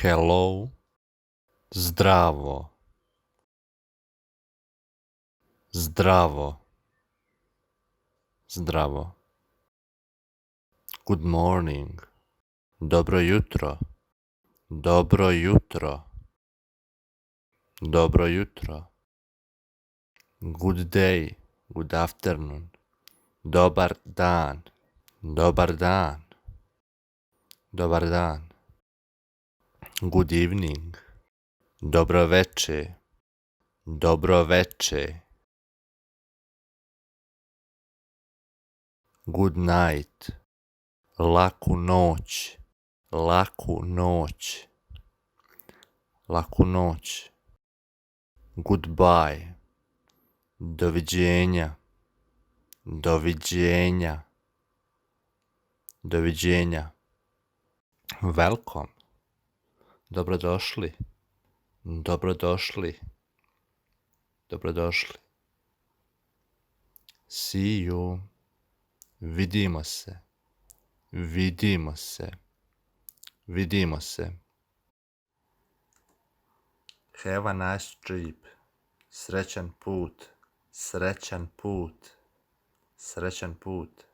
Hello, zdravo, zdravo, zdravo. Good morning, dobro jutro, dobro jutro, dobro jutro. Good day, good afternoon, dobar dan, dobar dan, dobar dan. Good evening, dobro veče, dobro veče. Good night, laku noć, laku noć, laku noć. Goodbye, doviđenja, doviđenja, doviđenja. Welcome, dobrodošli, dobrodošli, dobrodošli. See you, vidimo se, vidimo se, vidimo se. Have a nice trip, srećan put, srećan put, srećan put.